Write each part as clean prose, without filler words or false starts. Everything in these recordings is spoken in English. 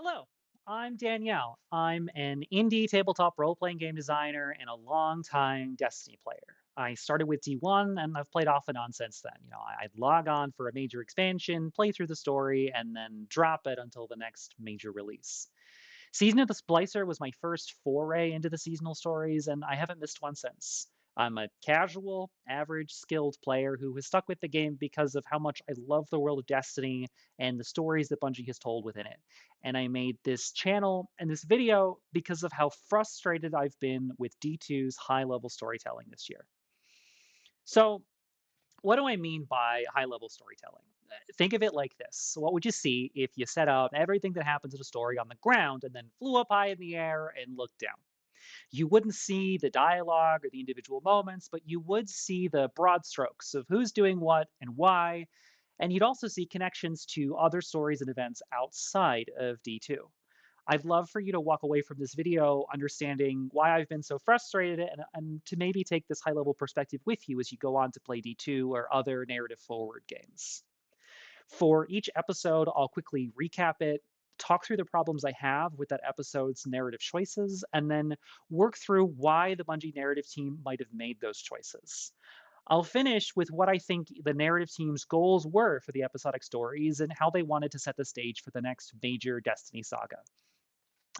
Hello, I'm Danielle. I'm an indie tabletop role playing game designer and a longtime Destiny player. I started with D1 and I've played off and on since then. I'd log on for a major expansion, play through the story, and then drop it until the next major release. Season of the Splicer was my first foray into the seasonal stories, and I haven't missed one since. I'm a casual, average, skilled player who has stuck with the game because of how much I love the world of Destiny and the stories that Bungie has told within it. And I made this channel and this video because of how frustrated I've been with D2's high level storytelling this year. So, what do I mean by high level storytelling? Think of it like this. So what would you see if you set up everything that happens in a story on the ground and then flew up high in the air and looked down? You wouldn't see the dialogue or the individual moments, but you would see the broad strokes of who's doing what and why. And you'd also see connections to other stories and events outside of D2. I'd love for you to walk away from this video understanding why I've been so frustrated and to maybe take this high level perspective with you as you go on to play D2 or other narrative forward games. For each episode, I'll quickly recap it, talk through the problems I have with that episode's narrative choices, and then work through why the Bungie narrative team might have made those choices. I'll finish with what I think the narrative team's goals were for the episodic stories and how they wanted to set the stage for the next major Destiny saga.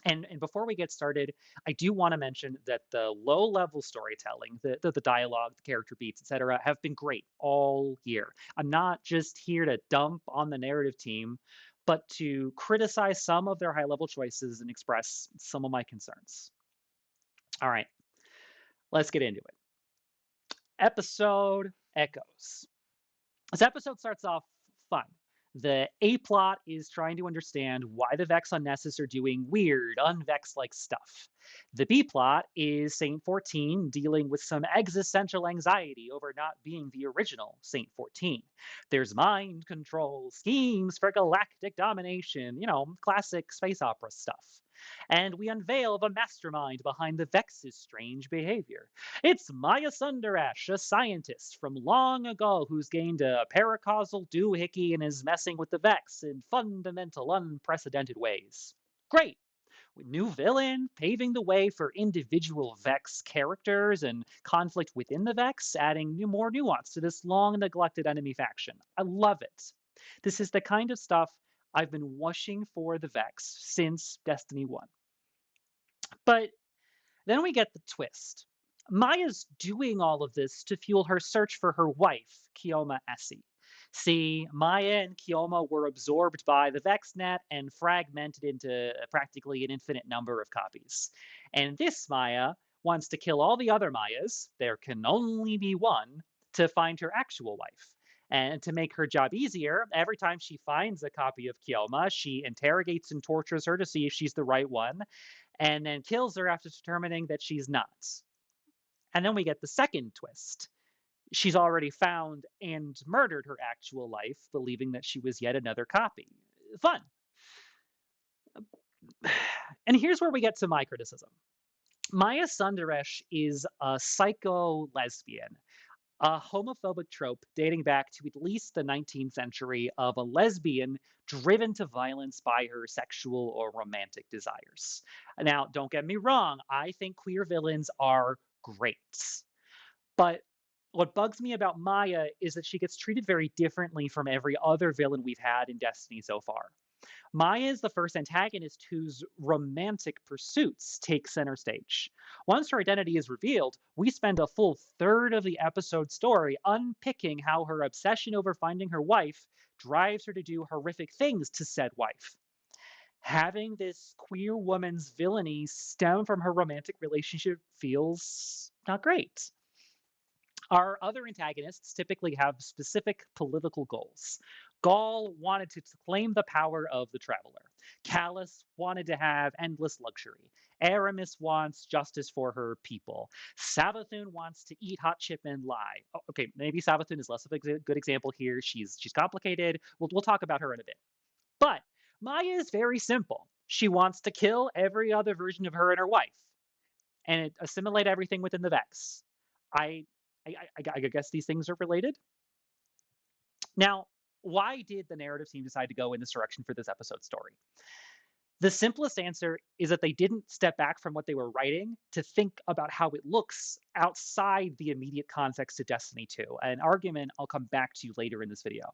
And before we get started, I do want to mention that the low level storytelling, the dialogue, the character beats, etc., have been great all year. I'm not just here to dump on the narrative team, but to criticize some of their high level choices and express some of my concerns. All right, let's get into it. Episode Echoes. This episode starts off fun. The A plot is trying to understand why the Vex on Nessus are doing weird, unvex like stuff. The B plot is Saint 14 dealing with some existential anxiety over not being the original Saint 14. There's mind control, schemes for galactic domination, classic space opera stuff. And we unveil the mastermind behind the Vex's strange behavior. It's Maya Sundarash, a scientist from long ago who's gained a paracausal doohickey and is messing with the Vex in fundamental, unprecedented ways. Great! New villain, paving the way for individual Vex characters and conflict within the Vex, adding more nuance to this long neglected enemy faction. I love it. This is the kind of stuff I've been wishing for the Vex since Destiny 1. But then we get the twist. Maya's doing all of this to fuel her search for her wife, Kioma Essie. See, Maya and Kioma were absorbed by the VexNet and fragmented into practically an infinite number of copies. And this Maya wants to kill all the other Mayas, there can only be one, to find her actual wife. And to make her job easier, every time she finds a copy of Kioma, she interrogates and tortures her to see if she's the right one, and then kills her after determining that she's not. And then we get the second twist. She's already found and murdered her actual life, believing that she was yet another copy. Fun. And here's where we get to my criticism. Maya Sundaresh is a psycho lesbian, a homophobic trope dating back to at least the 19th century of a lesbian driven to violence by her sexual or romantic desires. Now, don't get me wrong, I think queer villains are great. But what bugs me about Maya is that she gets treated very differently from every other villain we've had in Destiny so far. Maya is the first antagonist whose romantic pursuits take center stage. Once her identity is revealed, we spend a full third of the episode story unpicking how her obsession over finding her wife drives her to do horrific things to said wife. Having this queer woman's villainy stem from her romantic relationship feels not great. Our other antagonists typically have specific political goals. Gaul wanted to claim the power of the traveler. Callus wanted to have endless luxury. Aramis wants justice for her people. Savathun wants to eat hot chip and lie. Okay, maybe Savathun is less of a good example here. She's complicated. We'll talk about her in a bit. But Maya is very simple. She wants to kill every other version of her and her wife and assimilate everything within the Vex. I I guess these things are related. Now, why did the narrative team decide to go in this direction for this episode story? The simplest answer is that they didn't step back from what they were writing to think about how it looks outside the immediate context of Destiny 2, an argument I'll come back to later in this video.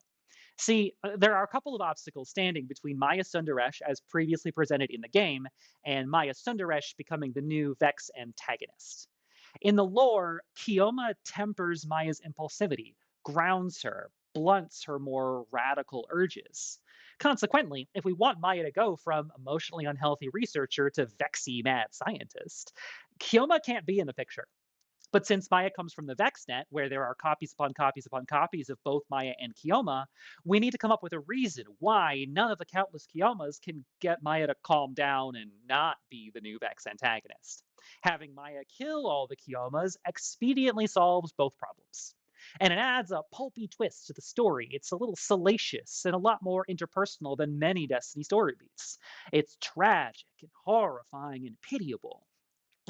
See, there are a couple of obstacles standing between Maya Sundaresh as previously presented in the game and Maya Sundaresh becoming the new Vex antagonist. In the lore, Kioma tempers Maya's impulsivity, grounds her, blunts her more radical urges. Consequently, if we want Maya to go from emotionally unhealthy researcher to vexy mad scientist, Kioma can't be in the picture. But since Maya comes from the VexNet, where there are copies upon copies upon copies of both Maya and Kioma, we need to come up with a reason why none of the countless Kiomas can get Maya to calm down and not be the new Vex antagonist. Having Maya kill all the Kiomas expediently solves both problems. And it adds a pulpy twist to the story. It's a little salacious and a lot more interpersonal than many Destiny story beats. It's tragic and horrifying and pitiable.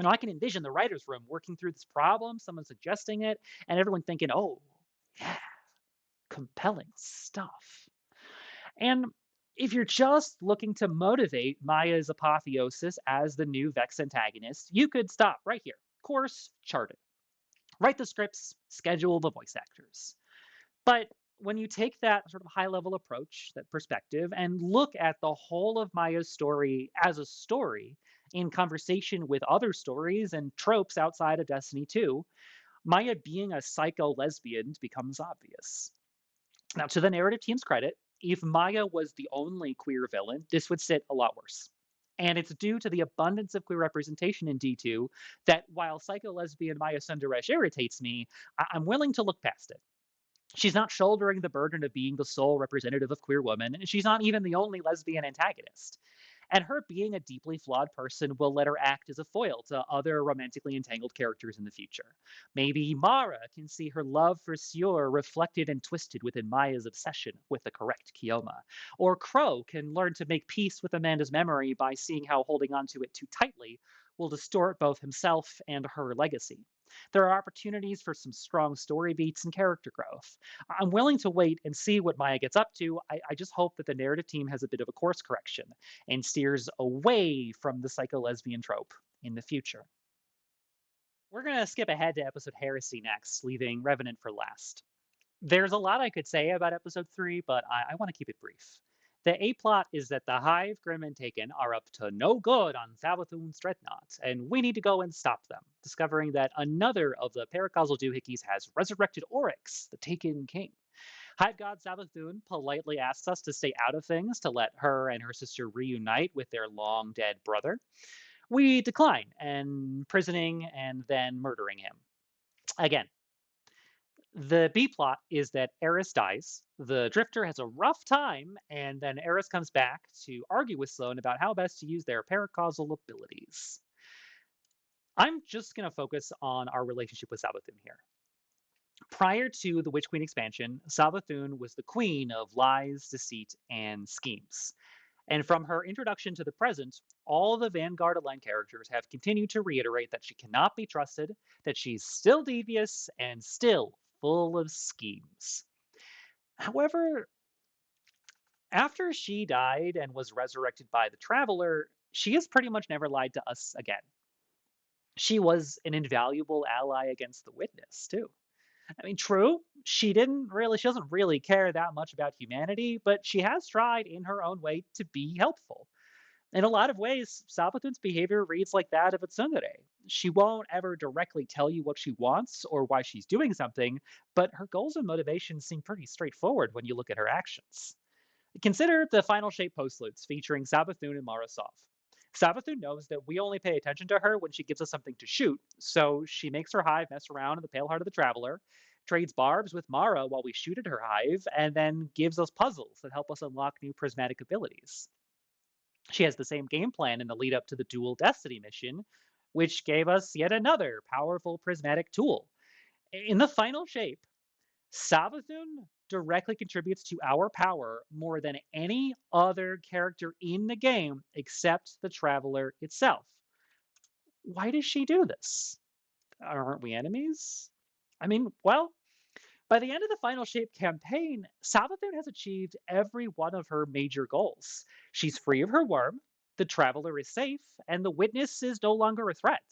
I can envision the writer's room working through this problem, someone suggesting it, and everyone thinking, oh, yeah, compelling stuff. And if you're just looking to motivate Maya's apotheosis as the new Vex antagonist, you could stop right here. Course charted. Write the scripts, schedule the voice actors. But when you take that sort of high level approach, that perspective, and look at the whole of Maya's story as a story in conversation with other stories and tropes outside of Destiny 2, Maya being a psycho lesbian becomes obvious. Now, to the narrative team's credit, if Maya was the only queer villain, this would sit a lot worse. And it's due to the abundance of queer representation in D2 that while psycho lesbian Maya Sundaresh irritates me, I'm willing to look past it. She's not shouldering the burden of being the sole representative of queer women, and she's not even the only lesbian antagonist. And her being a deeply flawed person will let her act as a foil to other romantically entangled characters in the future. Maybe Mara can see her love for Sior reflected and twisted within Maya's obsession with the correct Kioma. Or Crow can learn to make peace with Amanda's memory by seeing how holding onto it too tightly will distort both himself and her legacy. There are opportunities for some strong story beats and character growth. I'm willing to wait and see what Maya gets up to. I just hope that the narrative team has a bit of a course correction and steers away from the psycho lesbian trope in the future. We're going to skip ahead to episode Heresy next, leaving Revenant for last. There's a lot I could say about episode 3, but I want to keep it brief. The A plot is that the Hive, Grim, and Taken are up to no good on Savathun's dreadnought, and we need to go and stop them, discovering that another of the paracausal doohickeys has resurrected Oryx, the Taken King. Hive God Savathun politely asks us to stay out of things to let her and her sister reunite with their long dead brother. We decline, imprisoning and then murdering him. Again, the B plot is that Eris dies. The Drifter has a rough time, and then Eris comes back to argue with Sloane about how best to use their paracausal abilities. I'm just going to focus on our relationship with Savathun here. Prior to the Witch Queen expansion, Savathun was the queen of lies, deceit, and schemes. And from her introduction to the present, all the Vanguard Aligned characters have continued to reiterate that she cannot be trusted, that she's still devious, and still full of schemes. However, after she died and was resurrected by the Traveler, she has pretty much never lied to us again. She was an invaluable ally against the Witness, too. I mean, true, she doesn't really care that much about humanity, but she has tried in her own way to be helpful. In a lot of ways, Savathun's behavior reads like that of a tsundere. She won't ever directly tell you what she wants or why she's doing something, but her goals and motivations seem pretty straightforward when you look at her actions. Consider the Final Shape postludes featuring Savathun and Mara Sov. Savathun knows that we only pay attention to her when she gives us something to shoot, so she makes her hive mess around in the Pale Heart of the Traveler, trades barbs with Mara while we shoot at her hive, and then gives us puzzles that help us unlock new prismatic abilities. She has the same game plan in the lead up to the Dual Destiny mission, which gave us yet another powerful prismatic tool. In the Final Shape, Savathun directly contributes to our power more than any other character in the game except the Traveler itself. Why does she do this? Aren't we enemies? I mean, well, by the end of the Final Shape campaign, Savathun has achieved every one of her major goals. She's free of her worm, The traveler is safe, and the witness is no longer a threat.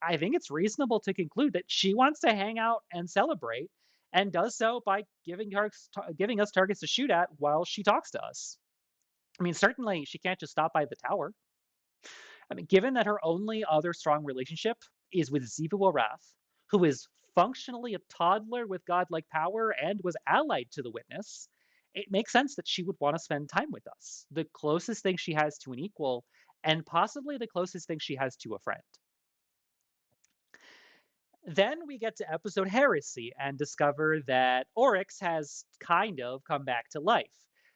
I think it's reasonable to conclude that she wants to hang out and celebrate, and does so by giving us targets to shoot at while she talks to us. I mean, certainly she can't just stop by the tower. I mean, given that her only other strong relationship is with Zivu Arath, who is functionally a toddler with godlike power and was allied to the witness, it makes sense that she would want to spend time with us, the closest thing she has to an equal, and possibly the closest thing she has to a friend. Then we get to episode Heresy and discover that Oryx has kind of come back to life.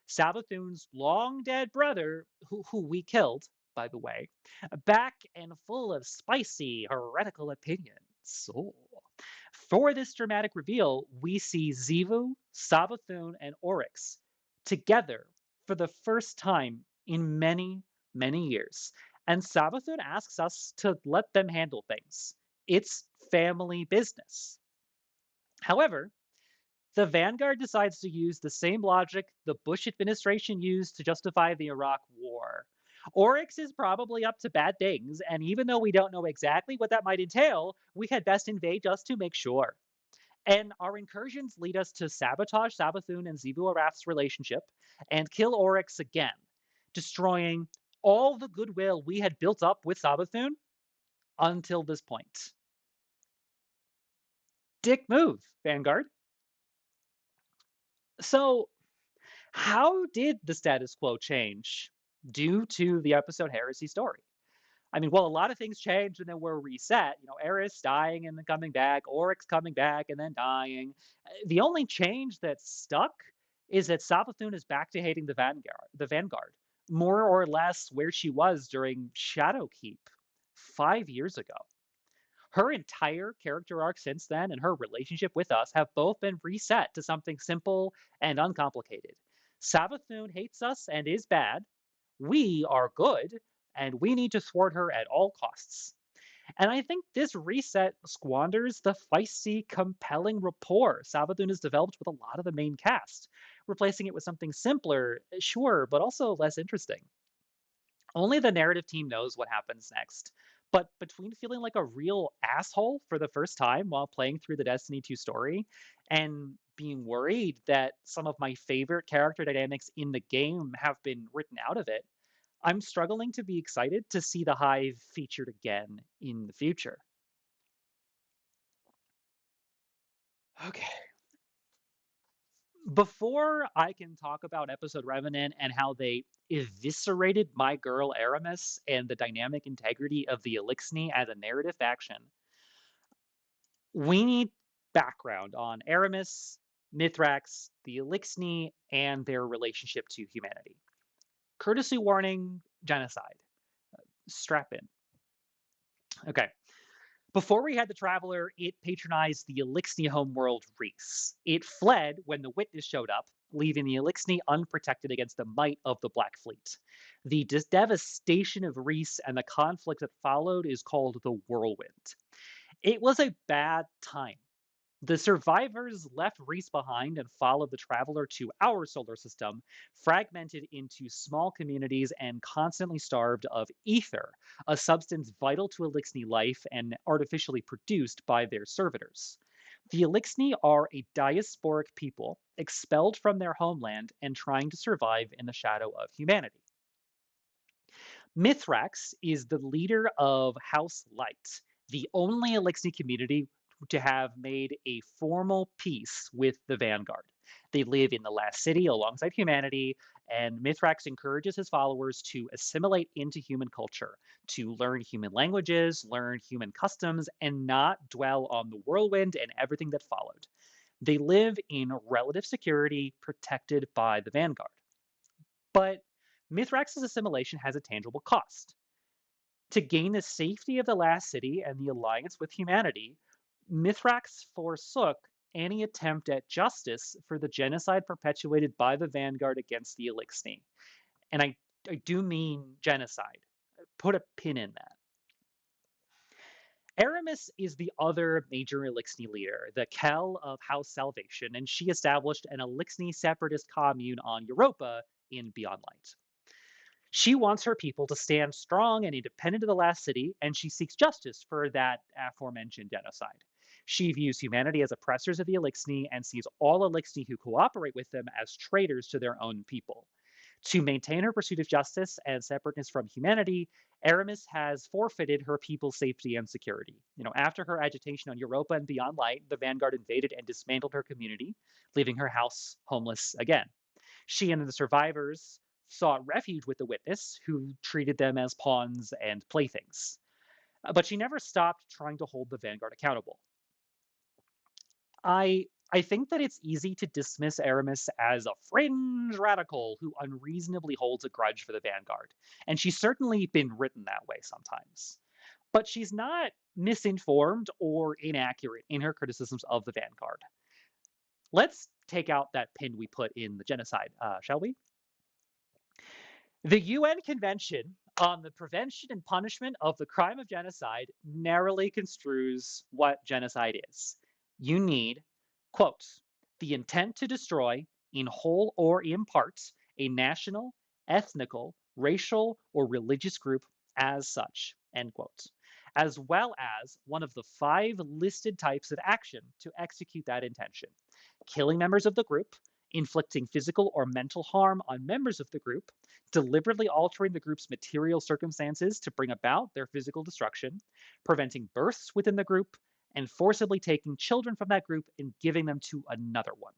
Savathun's long dead brother, who we killed, by the way, back and full of spicy, heretical opinions. Oh. For this dramatic reveal, we see Zivu, Savathun, and Oryx together for the first time in many, many years. And Savathun asks us to let them handle things. It's family business. However, the Vanguard decides to use the same logic the Bush administration used to justify the Iraq War. Oryx is probably up to bad things, and even though we don't know exactly what that might entail, we had best invade just to make sure. And our incursions lead us to sabotage Savathun and Zivu Arath's relationship and kill Oryx again, destroying all the goodwill we had built up with Savathun until this point. Dick move, Vanguard. So, how did the status quo change due to the episode Heresy story? I mean, well, a lot of things changed and then were reset. You know, Eris dying and then coming back, Oryx coming back and then dying. The only change that's stuck is that Savathun is back to hating the Vanguard, more or less where she was during Shadowkeep 5 years ago. Her entire character arc since then and her relationship with us have both been reset to something simple and uncomplicated. Savathun hates us and is bad. We are good, and we need to thwart her at all costs. And I think this reset squanders the feisty, compelling rapport Savathun has developed with a lot of the main cast, replacing it with something simpler, sure, but also less interesting. Only the narrative team knows what happens next. But between feeling like a real asshole for the first time while playing through the Destiny 2 story and being worried that some of my favorite character dynamics in the game have been written out of it, I'm struggling to be excited to see the Hive featured again in the future. Okay. Before I can talk about episode Revenant and how they eviscerated my girl Aramis and the dynamic integrity of the Elixni as a narrative faction, we need background on Aramis, Mithrax, the Elixni, and their relationship to humanity. Courtesy warning, genocide. Strap in. Okay. Before we had the Traveler, it patronized the Elixni homeworld Reese. It fled when the Witness showed up, leaving the Elixni unprotected against the might of the Black Fleet. The devastation of Reese and the conflict that followed is called the Whirlwind. It was a bad time. The survivors left Reese behind and followed the Traveler to our solar system, fragmented into small communities and constantly starved of ether, a substance vital to Elixni life and artificially produced by their servitors. The Elixni are a diasporic people, expelled from their homeland and trying to survive in the shadow of humanity. Mithrax is the leader of House Light, the only Elixni community to have made a formal peace with the Vanguard. They live in the last city alongside humanity, and Mithrax encourages his followers to assimilate into human culture, to learn human languages, learn human customs, and not dwell on the whirlwind and everything that followed. They live in relative security, protected by the Vanguard. But Mithrax's assimilation has a tangible cost. To gain the safety of the last city and the alliance with humanity, Mithrax forsook any attempt at justice for the genocide perpetuated by the Vanguard against the Elixni. And I do mean genocide. Put a pin in that. Aramis is the other major Elixni leader, the Kell of House Salvation, and she established an Elixni separatist commune on Europa in Beyond Light. She wants her people to stand strong and independent of the last city, and she seeks justice for that aforementioned genocide. She views humanity as oppressors of the Elixni and sees all Elixni who cooperate with them as traitors to their own people. To maintain her pursuit of justice and separateness from humanity, Aramis has forfeited her people's safety and security. After her agitation on Europa and Beyond Light, the Vanguard invaded and dismantled her community, leaving her house homeless again. She and the survivors sought refuge with the Witness, who treated them as pawns and playthings. But she never stopped trying to hold the Vanguard accountable. I think that it's easy to dismiss Aramis as a fringe radical who unreasonably holds a grudge for the Vanguard, and she's certainly been written that way sometimes. But she's not misinformed or inaccurate in her criticisms of the Vanguard. Let's take out that pin we put in the genocide, shall we? The UN Convention on the Prevention and Punishment of the Crime of Genocide narrowly construes what genocide is. You need, quote, the intent to destroy, in whole or in parts, a national, ethnical, racial, or religious group as such, end quote, as well as one of the 5 listed types of action to execute that intention: killing members of the group, inflicting physical or mental harm on members of the group, deliberately altering the group's material circumstances to bring about their physical destruction, preventing births within the group, and forcibly taking children from that group and giving them to another one.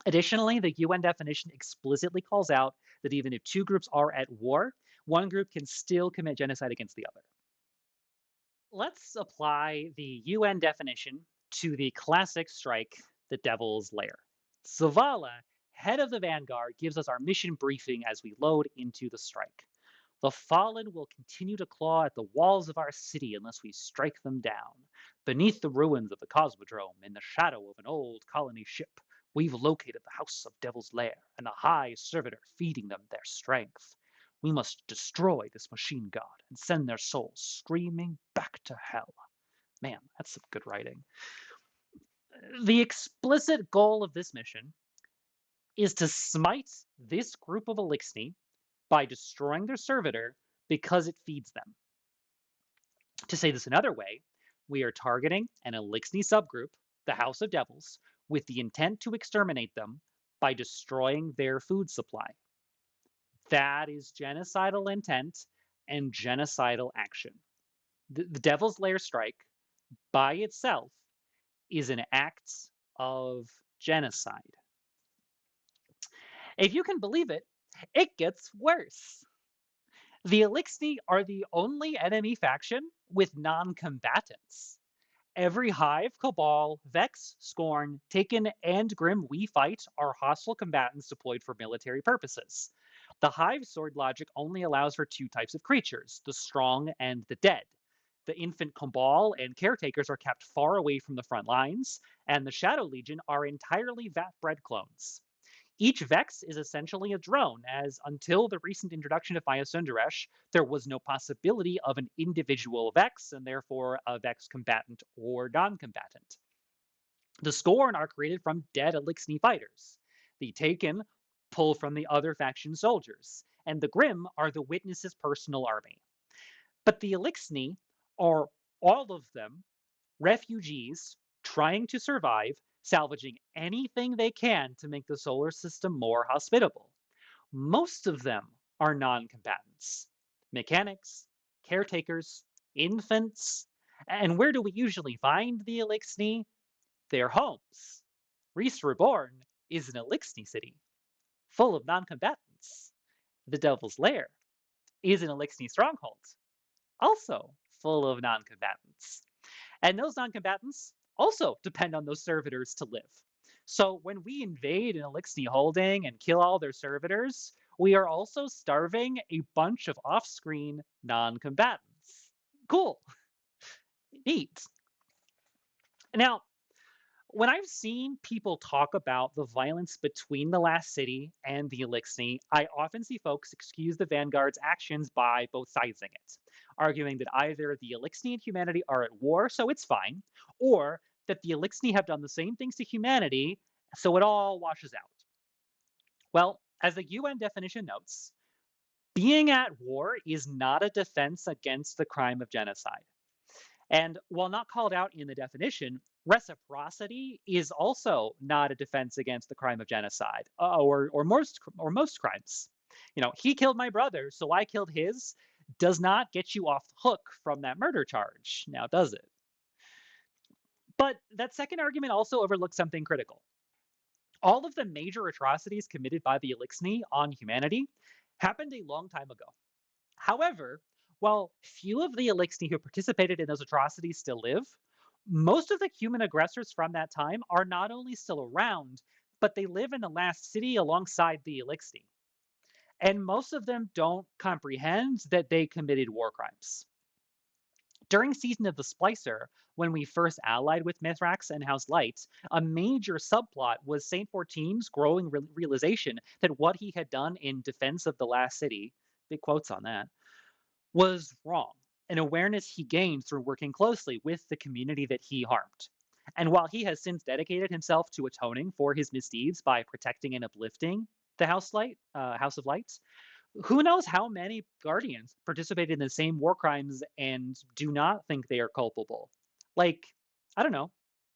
Additionally, the UN definition explicitly calls out that even if 2 groups are at war, one group can still commit genocide against the other. Let's apply the UN definition to the classic strike, the Devil's Lair. Zavala, head of the Vanguard, gives us our mission briefing as we load into the strike. The fallen will continue to claw at the walls of our city unless we strike them down. Beneath the ruins of the Cosmodrome, in the shadow of an old colony ship, we've located the House of Devil's Lair and the High Servitor feeding them their strength. We must destroy this machine god and send their souls screaming back to hell. Man, that's some good writing. The explicit goal of this mission is to smite this group of Elixni by destroying their servitor because it feeds them. To say this another way, we are targeting an Elixni subgroup, the House of Devils, with the intent to exterminate them by destroying their food supply. That is genocidal intent and genocidal action. The Devil's Lair strike, by itself, is an act of genocide. If you can believe it, it gets worse. The Elixni are the only enemy faction with non-combatants. Every Hive, Cabal, Vex, Scorn, Taken, and Grim we fight are hostile combatants deployed for military purposes. The Hive sword logic only allows for 2 types of creatures, the strong and the dead. The infant Cabal and Caretakers are kept far away from the front lines, and the Shadow Legion are entirely vat-bred clones. Each Vex is essentially a drone, as until the recent introduction of Maya Sundaresh, there was no possibility of an individual Vex, and therefore a Vex combatant or non-combatant. The Scorn are created from dead Elixni fighters. The Taken pull from the other faction soldiers, and the Grim are the Witness's personal army. But the Elixni are, all of them, refugees trying to survive, salvaging anything they can to make the solar system more hospitable. Most of them are non-combatants. Mechanics, caretakers, infants. And where do we usually find the Elixni? Their homes. Reese Reborn is an Elixni city, full of non-combatants. The Devil's Lair is an Elixni stronghold, also full of non-combatants. And those non-combatants also depend on those servitors to live. So when we invade an Elixni holding and kill all their servitors, we are also starving a bunch of off-screen non-combatants. Cool. Neat. Now, when I've seen people talk about the violence between the Last City and the Elixni, I often see folks excuse the Vanguard's actions by both sizing it, arguing that either the Elixni and humanity are at war, so it's fine, or that the Elixni have done the same things to humanity, so it all washes out. Well, as the UN definition notes, Being at war is not a defense against the crime of genocide. And while not called out in the definition, reciprocity is also not a defense against the crime of genocide, or most crimes. He killed my brother, so I killed his. Does not get you off the hook from that murder charge, now does it? But that second argument also overlooks something critical. All of the major atrocities committed by the Elixni on humanity happened a long time ago. However, while few of the Elixni who participated in those atrocities still live, most of the human aggressors from that time are not only still around, but they live in the last city alongside the Elixni. And most of them don't comprehend that they committed war crimes. During Season of the Splicer, when we first allied with Mithrax and House Light, a major subplot was Saint 14's growing realization that what he had done in defense of the last city, big quotes on that, was wrong, an awareness he gained through working closely with the community that he harmed. And while he has since dedicated himself to atoning for his misdeeds by protecting and uplifting the House of Light, who knows how many Guardians participated in the same war crimes and do not think they are culpable? Like, I don't know,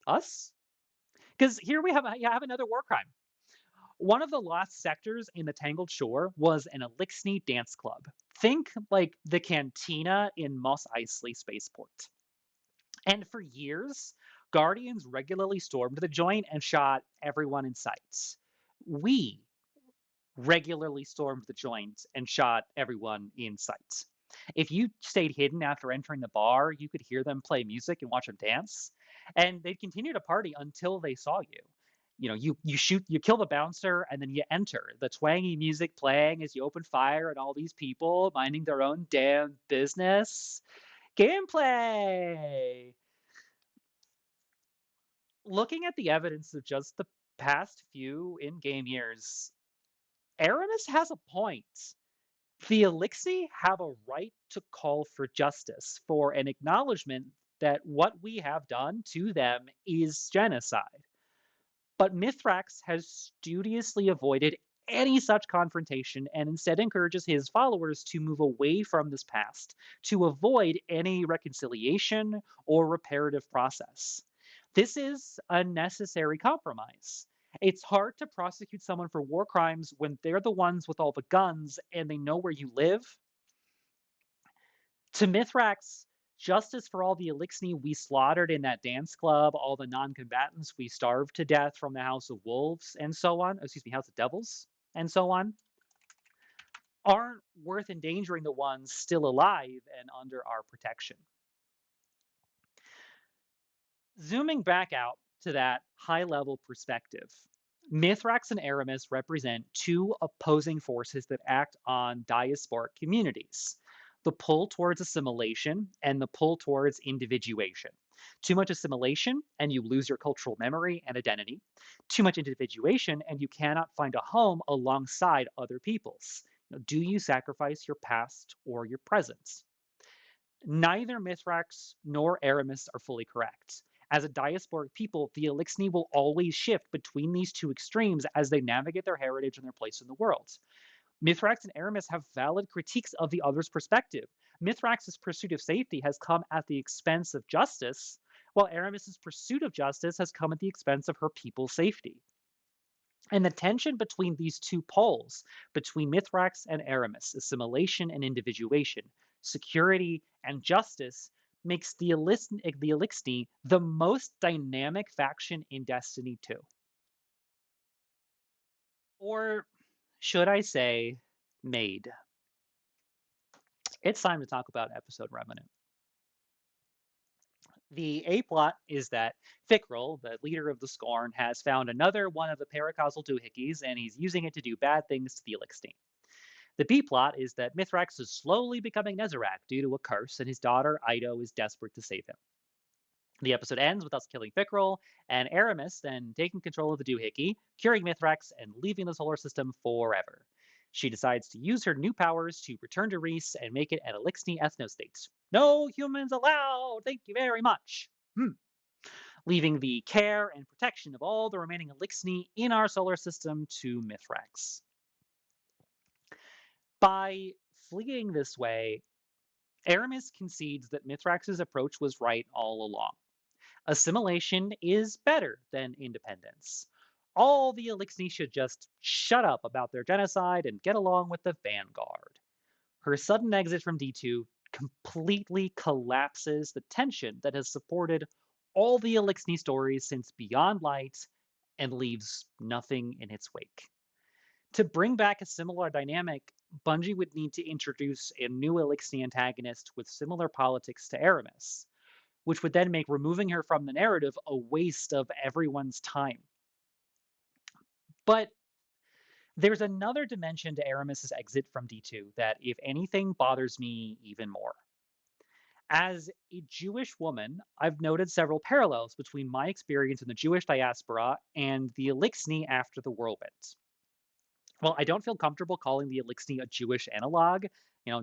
us? Because here we have another war crime. One of the lost sectors in the Tangled Shore was an Elixni dance club. Think like the Cantina in Mos Eisley Spaceport. And for years, Guardians regularly stormed the joint and shot everyone in sight. We regularly stormed the joint and shot everyone in sight. If you stayed hidden after entering the bar, you could hear them play music and watch them dance, and they'd continue to party until they saw you. You kill the bouncer, and then you enter. The twangy music playing as you open fire, and all these people minding their own damn business. Gameplay. Looking at the evidence of just the past few in-game years, Aramis has a point. The Elixir have a right to call for justice, for an acknowledgement that what we have done to them is genocide. But Mithrax has studiously avoided any such confrontation and instead encourages his followers to move away from this past, to avoid any reconciliation or reparative process. This is a necessary compromise. It's hard to prosecute someone for war crimes when they're the ones with all the guns and they know where you live. To Mithrax, justice for all the Elixni we slaughtered in that dance club, all the non-combatants we starved to death from the House of Wolves, and so on, excuse me, House of Devils, and so on, aren't worth endangering the ones still alive and under our protection. Zooming back out to that high-level perspective, Mithrax and Aramis represent two opposing forces that act on diasporic communities: the pull towards assimilation and the pull towards individuation. Too much assimilation, and you lose your cultural memory and identity. Too much individuation, and you cannot find a home alongside other peoples. Do you sacrifice your past or your present? Neither Mithrax nor Aramis are fully correct. As a diasporic people, the Elixni will always shift between these two extremes as they navigate their heritage and their place in the world. Mithrax and Aramis have valid critiques of the other's perspective. Mithrax's pursuit of safety has come at the expense of justice, while Aramis's pursuit of justice has come at the expense of her people's safety. And the tension between these two poles, between Mithrax and Aramis, assimilation and individuation, security and justice, makes the Elixni the most dynamic faction in Destiny 2. Or should I say, made. It's time to talk about Episode Remnant. The A plot is that Fickrell, the leader of the Scorn, has found another one of the paracausal doohickeys, and he's using it to do bad things to the Elixni. The B plot is that Mithrax is slowly becoming Nezarec due to a curse, and his daughter Ido is desperate to save him. The episode ends with us killing Fickrell, and Aramis then taking control of the doohickey, curing Mithrax, and leaving the solar system forever. She decides to use her new powers to return to Reese and make it an Elixni ethnostate. No humans allowed! Thank you very much! Leaving the care and protection of all the remaining Elixni in our solar system to Mithrax. By fleeing this way, Aramis concedes that Mithrax's approach was right all along. Assimilation is better than independence. All the Elixni should just shut up about their genocide and get along with the vanguard. Her sudden exit from D2 completely collapses the tension that has supported all the Elixni stories since Beyond Light and leaves nothing in its wake. To bring back a similar dynamic, Bungie would need to introduce a new Elixni antagonist with similar politics to Aramis, which would then make removing her from the narrative a waste of everyone's time. But there's another dimension to Aramis's exit from D2 that, if anything, bothers me even more. As a Jewish woman, I've noted several parallels between my experience in the Jewish diaspora and the Elixni after the Whirlwind. Well, I don't feel comfortable calling the Elixni a Jewish analog.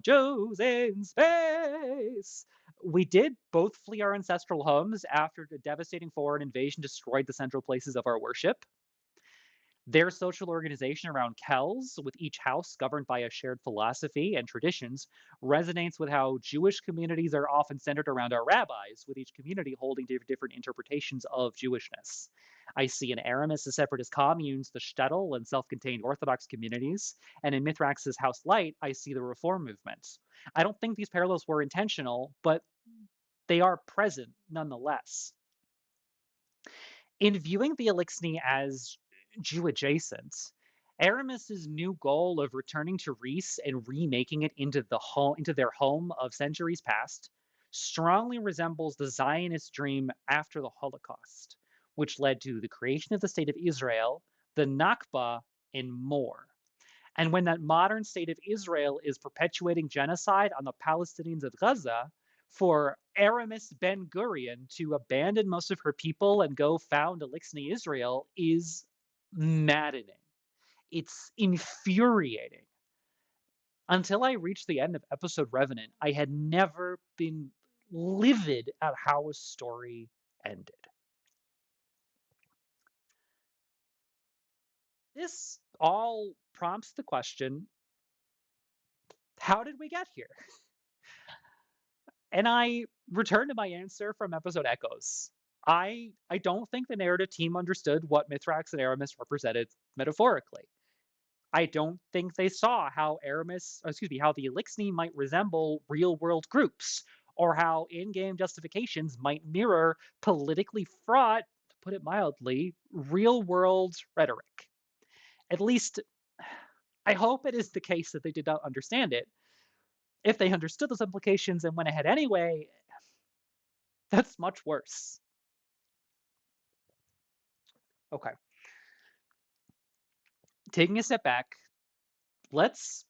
Jews in space. We did both flee our ancestral homes after a devastating foreign invasion destroyed the central places of our worship. Their social organization around Kells, with each house governed by a shared philosophy and traditions, resonates with how Jewish communities are often centered around our rabbis, with each community holding different interpretations of Jewishness. I see in Aramis the separatist communes, the shtetl and self-contained Orthodox communities, and in Mithrax's House Light, I see the Reform movement. I don't think these parallels were intentional, but they are present nonetheless. In viewing the Elixni as Jew adjacent, Aramis's new goal of returning to Reese and remaking it into their home of centuries past strongly resembles the Zionist dream after the Holocaust, which led to the creation of the state of Israel, the Nakba, and more. And when that modern state of Israel is perpetuating genocide on the Palestinians of Gaza, for Aramis Ben Gurion to abandon most of her people and go found Elixni Israel is maddening. It's infuriating. Until I reached the end of episode Revenant, I had never been livid at how a story ended. This all prompts the question, how did we get here? And I return to my answer from episode Echoes. I don't think the narrative team understood what Mithrax and Aramis represented metaphorically. I don't think they saw how how the Elixni might resemble real-world groups, or how in-game justifications might mirror politically fraught, to put it mildly, real-world rhetoric. At least, I hope it is the case that they did not understand it. If they understood those implications and went ahead anyway, that's much worse. Okay. Taking a step back, let's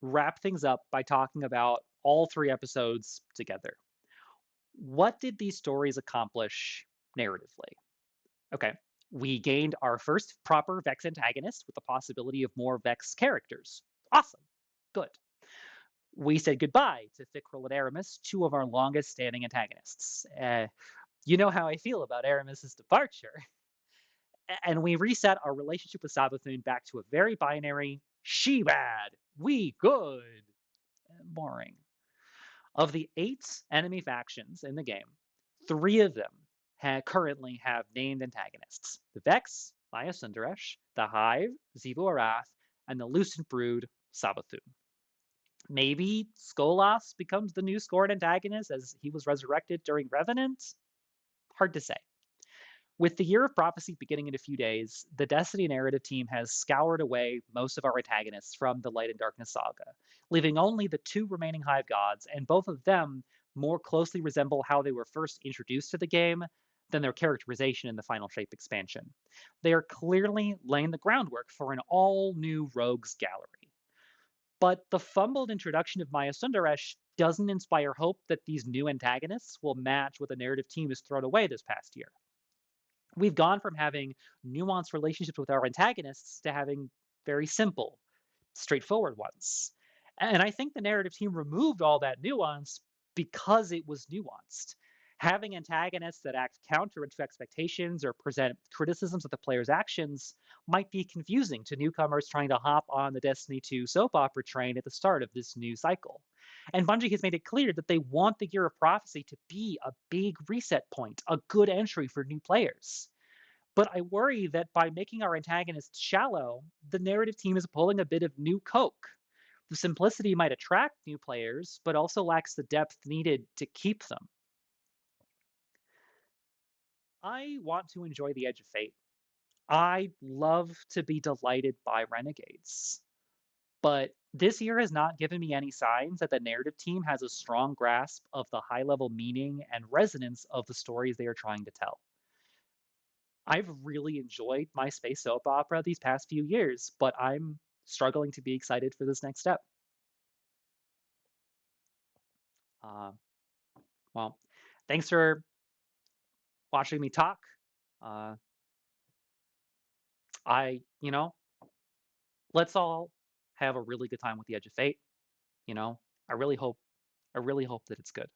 wrap things up by talking about all three episodes together. What did these stories accomplish narratively? Okay, we gained our first proper Vex antagonist with the possibility of more Vex characters. Awesome. Good. We said goodbye to Fikril and Aramis, two of our longest standing antagonists. You know how I feel about Aramis's departure. And we reset our relationship with Savathun back to a very binary, she bad, we good. Boring. Of the 8 enemy factions in the game, 3 of them currently have named antagonists. The Vex, Maya Sundaresh, the Hive, Xivu Arath, and the Lucent Brood, Savathun. Maybe Skolas becomes the new scored antagonist as he was resurrected during Revenant? Hard to say. With the Year of Prophecy beginning in a few days, the Destiny narrative team has scoured away most of our antagonists from the Light and Darkness saga, leaving only the 2 remaining Hive gods, and both of them more closely resemble how they were first introduced to the game than their characterization in the Final Shape expansion. They are clearly laying the groundwork for an all-new Rogues gallery. But the fumbled introduction of Maya Sundaresh doesn't inspire hope that these new antagonists will match what the narrative team has thrown away this past year. We've gone from having nuanced relationships with our antagonists to having very simple, straightforward ones. And I think the narrative team removed all that nuance because it was nuanced. Having antagonists that act counter to expectations or present criticisms of the player's actions might be confusing to newcomers trying to hop on the Destiny 2 soap opera train at the start of this new cycle. And Bungie has made it clear that they want the Year of Prophecy to be a big reset point, a good entry for new players. But I worry that by making our antagonists shallow, the narrative team is pulling a bit of new Coke. The simplicity might attract new players, but also lacks the depth needed to keep them. I want to enjoy the Edge of Fate. I love to be delighted by Renegades. But this year has not given me any signs that the narrative team has a strong grasp of the high level meaning and resonance of the stories they are trying to tell. I've really enjoyed my space soap opera these past few years, but I'm struggling to be excited for this next step. Uh, well, thanks for watching me talk. Uh, you know, let's all have a really good time with the Edge of Fate. You know, I really hope, I really hope that it's good.